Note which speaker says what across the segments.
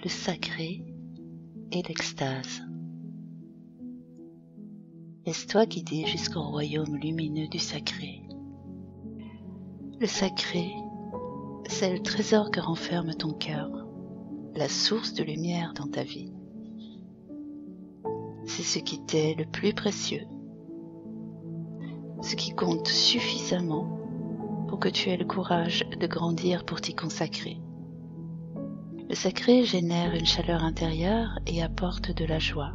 Speaker 1: le sacré et l'extase. Laisse-toi guider jusqu'au royaume lumineux du sacré. Le sacré, c'est le trésor que renferme ton cœur, la source de lumière dans ta vie. C'est ce qui t'est le plus précieux, ce qui compte suffisamment pour que tu aies le courage de grandir pour t'y consacrer. Le sacré génère une chaleur intérieure et apporte de la joie.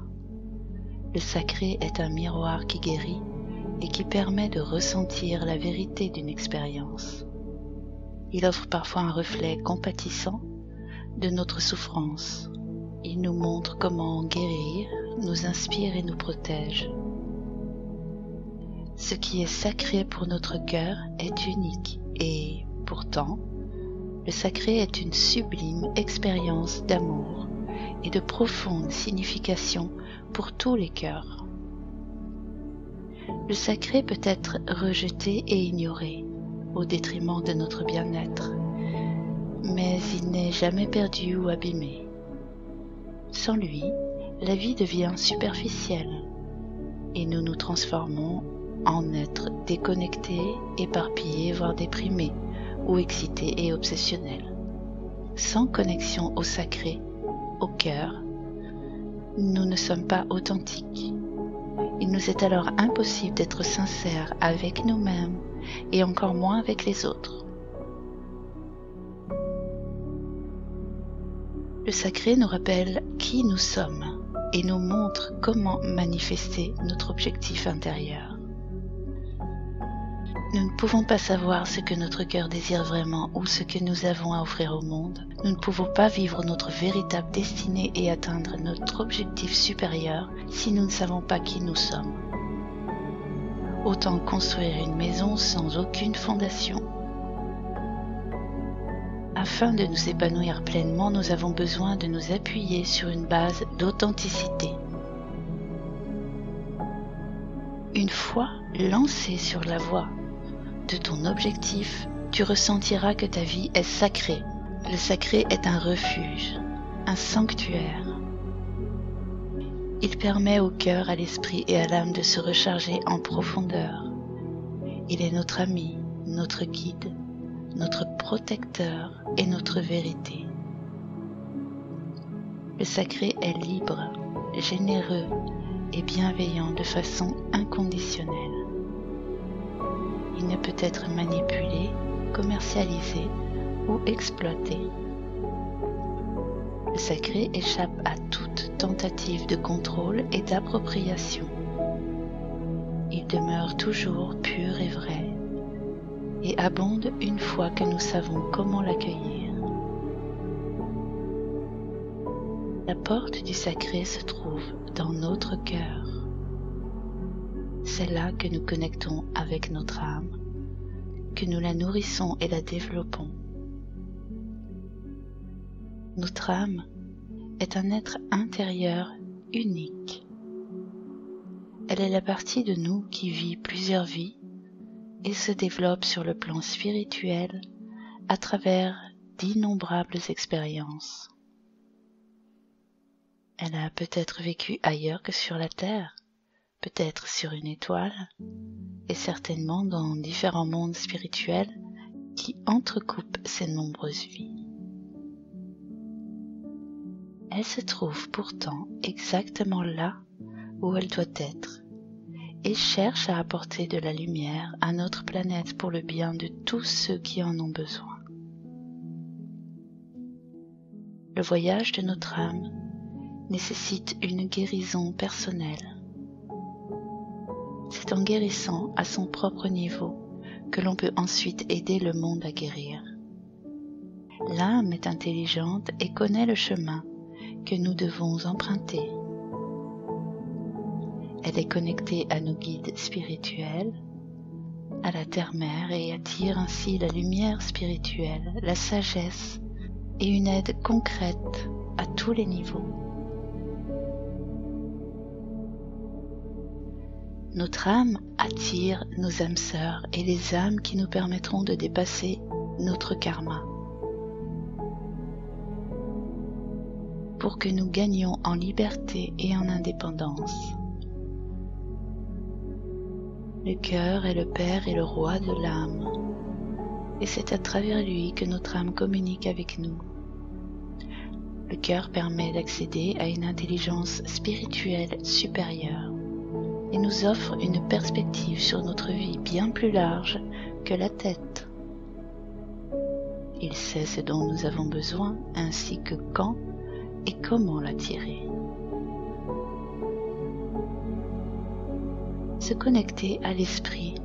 Speaker 1: Le sacré est un miroir qui guérit et qui permet de ressentir la vérité d'une expérience. Il offre parfois un reflet compatissant de notre souffrance. Il nous montre comment en guérir, nous inspire et nous protège. Ce qui est sacré pour notre cœur est unique et, pourtant, le sacré est une sublime expérience d'amour et de profonde signification pour tous les cœurs. Le sacré peut être rejeté et ignoré au détriment de notre bien-être, mais il n'est jamais perdu ou abîmé. Sans lui, la vie devient superficielle et nous nous transformons en êtres déconnectés, éparpillés, voire déprimés ou excités et obsessionnels. Sans connexion au sacré, au cœur, nous ne sommes pas authentiques. Il nous est alors impossible d'être sincères avec nous-mêmes et encore moins avec les autres. Le sacré nous rappelle qui nous sommes et nous montre comment manifester notre objectif intérieur. Nous ne pouvons pas savoir ce que notre cœur désire vraiment ou ce que nous avons à offrir au monde. Nous ne pouvons pas vivre notre véritable destinée et atteindre notre objectif supérieur si nous ne savons pas qui nous sommes. Autant construire une maison sans aucune fondation. Afin de nous épanouir pleinement, nous avons besoin de nous appuyer sur une base d'authenticité. Une fois lancé sur la voie de ton objectif, tu ressentiras que ta vie est sacrée. Le sacré est un refuge, un sanctuaire. Il permet au cœur, à l'esprit et à l'âme de se recharger en profondeur. Il est notre ami, notre guide, notre protecteur et notre vérité. Le sacré est libre, généreux et bienveillant de façon inconditionnelle. Il ne peut être manipulé, commercialisé ou exploité. Le sacré échappe à toute tentative de contrôle et d'appropriation. Il demeure toujours pur et vrai et abonde une fois que nous savons comment l'accueillir. La porte du sacré se trouve dans notre cœur. C'est là que nous connectons avec notre âme, que nous la nourrissons et la développons. Notre âme est un être intérieur unique. Elle est la partie de nous qui vit plusieurs vies et se développe sur le plan spirituel à travers d'innombrables expériences. Elle a peut-être vécu ailleurs que sur la Terre, peut-être sur une étoile, et certainement dans différents mondes spirituels qui entrecoupent ces nombreuses vies. Elle se trouve pourtant exactement là où elle doit être et cherche à apporter de la lumière à notre planète pour le bien de tous ceux qui en ont besoin. Le voyage de notre âme nécessite une guérison personnelle. C'est en guérissant à son propre niveau que l'on peut ensuite aider le monde à guérir. L'âme est intelligente et connaît le chemin que nous devons emprunter. Elle est connectée à nos guides spirituels, à la terre-mère et attire ainsi la lumière spirituelle, la sagesse et une aide concrète à tous les niveaux. Notre âme attire nos âmes sœurs et les âmes qui nous permettront de dépasser notre karma. pour que nous gagnions en liberté et en indépendance. Le cœur est le père et le roi de l'âme, et c'est à travers lui que notre âme communique avec nous. Le cœur permet d'accéder à une intelligence spirituelle supérieure et nous offre une perspective sur notre vie bien plus large que la tête. Il sait ce dont nous avons besoin ainsi que quand et comment l'attirer. Se connecter à l'esprit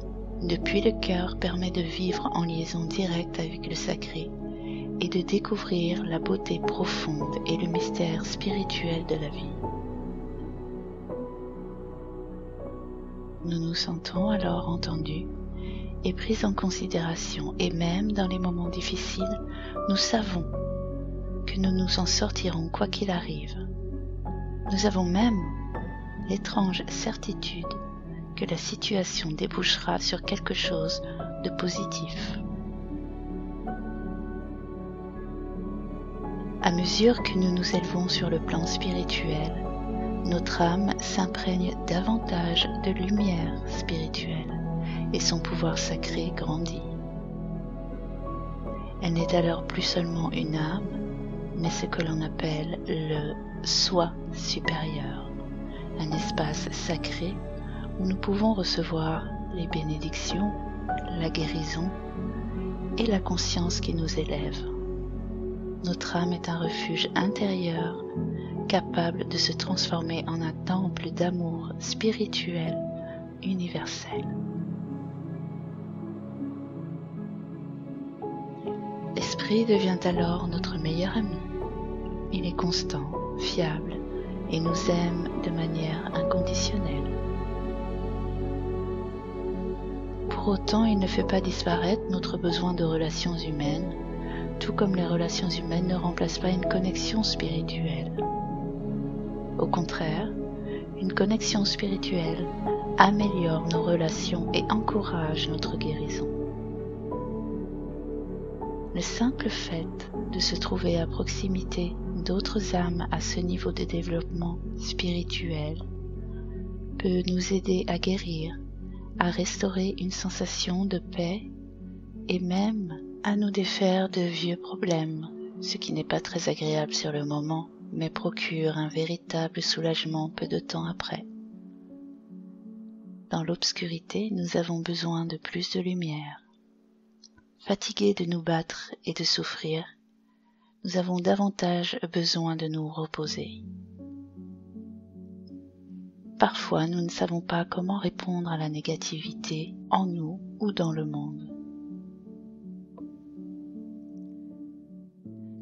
Speaker 1: depuis le cœur permet de vivre en liaison directe avec le sacré et de découvrir la beauté profonde et le mystère spirituel de la vie. Nous nous sentons alors entendus et pris en considération, et même dans les moments difficiles, nous savons que nous nous en sortirons quoi qu'il arrive. Nous avons même l'étrange certitude que la situation débouchera sur quelque chose de positif. À mesure que nous nous élevons sur le plan spirituel, notre âme s'imprègne davantage de lumière spirituelle et son pouvoir sacré grandit. Elle n'est alors plus seulement une âme, mais ce que l'on appelle le soi supérieur, un espace sacré où nous pouvons recevoir les bénédictions, la guérison et la conscience qui nous élève. Notre âme est un refuge intérieur capable de se transformer en un temple d'amour spirituel universel. L'esprit devient alors notre meilleur ami. Il est constant, fiable et nous aime de manière inconditionnelle. Pour autant, il ne fait pas disparaître notre besoin de relations humaines, tout comme les relations humaines ne remplacent pas une connexion spirituelle. Au contraire, une connexion spirituelle améliore nos relations et encourage notre guérison. Le simple fait de se trouver à proximité d'autres âmes à ce niveau de développement spirituel peut nous aider à guérir, à restaurer une sensation de paix et même à nous défaire de vieux problèmes, ce qui n'est pas très agréable sur le moment, mais procure un véritable soulagement peu de temps après. Dans l'obscurité, nous avons besoin de plus de lumière. Fatigués de nous battre et de souffrir, nous avons davantage besoin de nous reposer. Parfois, nous ne savons pas comment répondre à la négativité en nous ou dans le monde.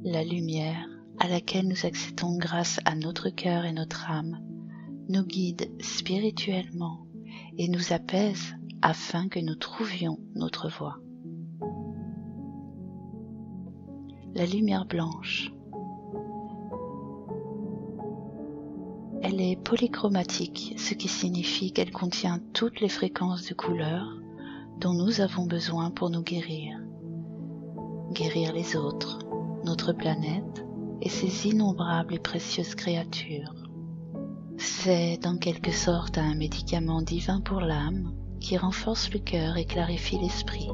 Speaker 1: La lumière à laquelle nous accédons grâce à notre cœur et notre âme nous guide spirituellement et nous apaise afin que nous trouvions notre voie. La lumière blanche. Elle est polychromatique, ce qui signifie qu'elle contient toutes les fréquences de couleurs dont nous avons besoin pour nous guérir. Guérir les autres, notre planète et ses innombrables et précieuses créatures. C'est en quelque sorte un médicament divin pour l'âme qui renforce le cœur et clarifie l'esprit.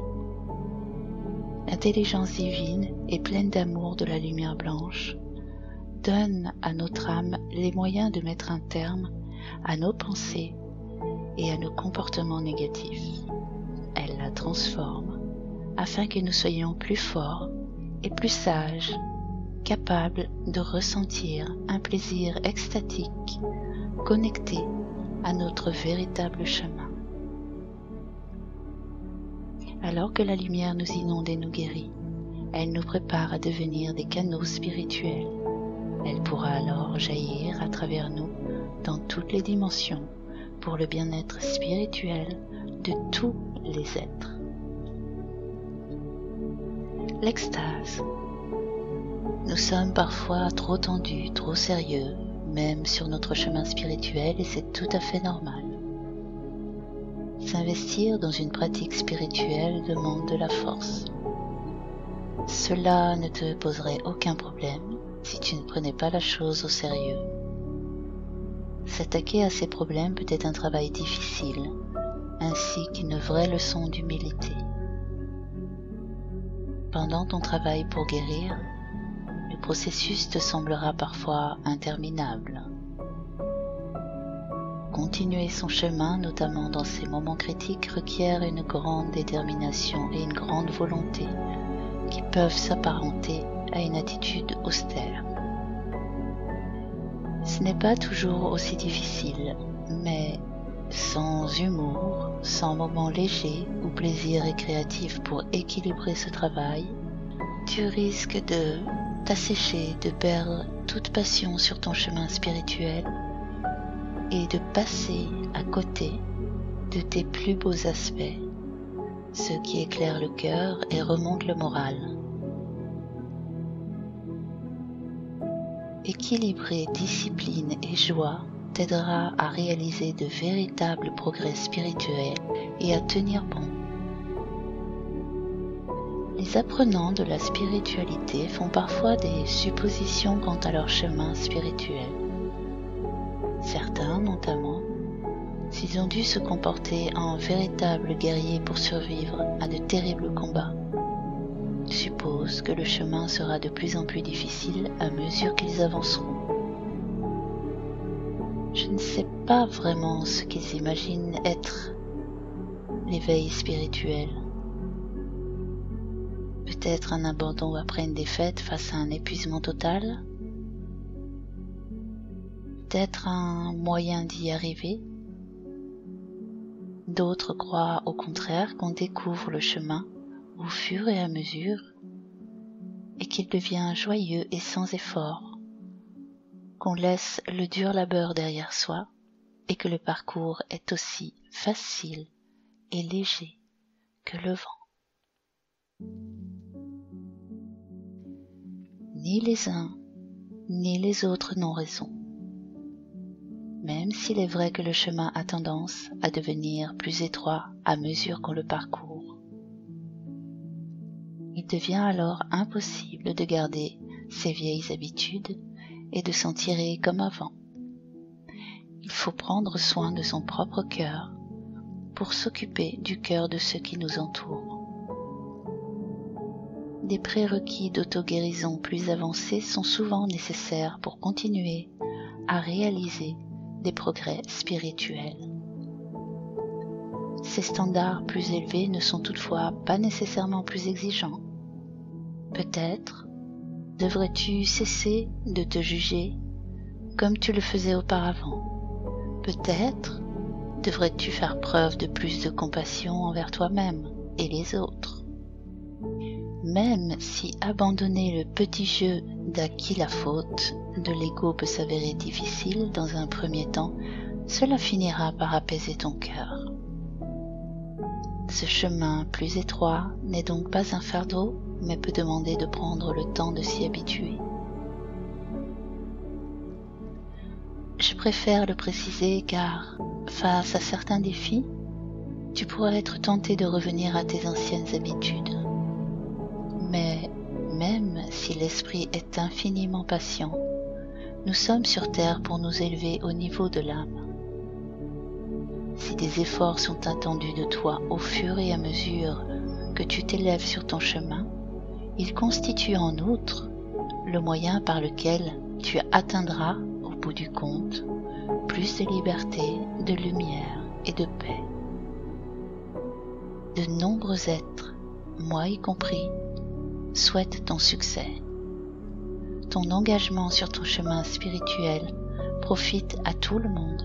Speaker 1: L'intelligence divine et pleine d'amour de la lumière blanche donne à notre âme les moyens de mettre un terme à nos pensées et à nos comportements négatifs. Elle la transforme afin que nous soyons plus forts et plus sages, capables de ressentir un plaisir extatique connecté à notre véritable chemin. Alors que la lumière nous inonde et nous guérit, elle nous prépare à devenir des canaux spirituels. Elle pourra alors jaillir à travers nous dans toutes les dimensions pour le bien-être spirituel de tous les êtres. L'extase. Nous sommes parfois trop tendus, trop sérieux, même sur notre chemin spirituel, et c'est tout à fait normal. S'investir dans une pratique spirituelle demande de la force. Cela ne te poserait aucun problème si tu ne prenais pas la chose au sérieux. S'attaquer à ces problèmes peut être un travail difficile, ainsi qu'une vraie leçon d'humilité. Pendant ton travail pour guérir, le processus te semblera parfois interminable. Continuer son chemin, notamment dans ces moments critiques, requiert une grande détermination et une grande volonté qui peuvent s'apparenter à une attitude austère. Ce n'est pas toujours aussi difficile, mais sans humour, sans moments légers ou plaisir récréatif pour équilibrer ce travail, tu risques de t'assécher, de perdre toute passion sur ton chemin spirituel et de passer à côté de tes plus beaux aspects, ceux qui éclairent le cœur et remontent le moral. Équilibrer discipline et joie t'aidera à réaliser de véritables progrès spirituels et à tenir bon. Les apprenants de la spiritualité font parfois des suppositions quant à leur chemin spirituel. Certains, notamment, s'ils ont dû se comporter en véritables guerriers pour survivre à de terribles combats, supposent que le chemin sera de plus en plus difficile à mesure qu'ils avanceront. Je ne sais pas vraiment ce qu'ils imaginent être l'éveil spirituel. Peut-être un abandon après une défaite face à un épuisement total? Peut-être un moyen d'y arriver? D'autres croient au contraire qu'on découvre le chemin au fur et à mesure et qu'il devient joyeux et sans effort, qu'on laisse le dur labeur derrière soi et que le parcours est aussi facile et léger que le vent. Ni les uns ni les autres n'ont raison. Même s'il est vrai que le chemin a tendance à devenir plus étroit à mesure qu'on le parcourt. Il devient alors impossible de garder ses vieilles habitudes et de s'en tirer comme avant. Il faut prendre soin de son propre cœur pour s'occuper du cœur de ceux qui nous entourent. Des prérequis d'auto-guérison plus avancés sont souvent nécessaires pour continuer à réaliser des progrès spirituels. Ces standards plus élevés ne sont toutefois pas nécessairement plus exigeants. Peut-être devrais-tu cesser de te juger comme tu le faisais auparavant. Peut-être devrais-tu faire preuve de plus de compassion envers toi-même et les autres. Même si abandonner le petit jeu d'à qui la faute de l'ego peut s'avérer difficile dans un premier temps, cela finira par apaiser ton cœur. Ce chemin plus étroit n'est donc pas un fardeau, mais peut demander de prendre le temps de s'y habituer. Je préfère le préciser car, face à certains défis, tu pourras être tenté de revenir à tes anciennes habitudes. Mais même si l'esprit est infiniment patient, nous sommes sur terre pour nous élever au niveau de l'âme. Si des efforts sont attendus de toi au fur et à mesure que tu t'élèves sur ton chemin, ils constituent en outre le moyen par lequel tu atteindras, au bout du compte, plus de liberté, de lumière et de paix. De nombreux êtres, moi y compris, souhaitent ton succès. Ton engagement sur ton chemin spirituel profite à tout le monde.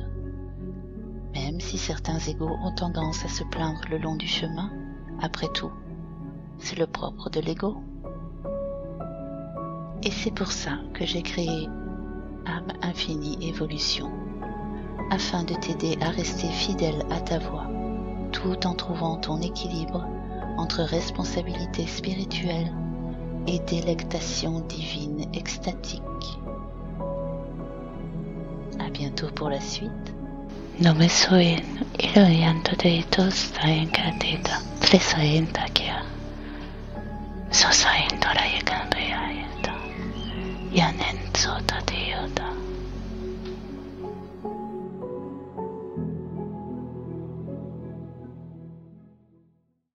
Speaker 1: Même si certains égos ont tendance à se plaindre le long du chemin, après tout, c'est le propre de l'ego. Et c'est pour ça que j'ai créé Âme Infinie Évolution, afin de t'aider à rester fidèle à ta voie, tout en trouvant ton équilibre entre responsabilité spirituelle et délectation divine extatique. À bientôt pour la suite.
Speaker 2: Nome soin iloyanto deitos tain katita tlesain takia sosain torayekan beayeta yanen sota de yoda.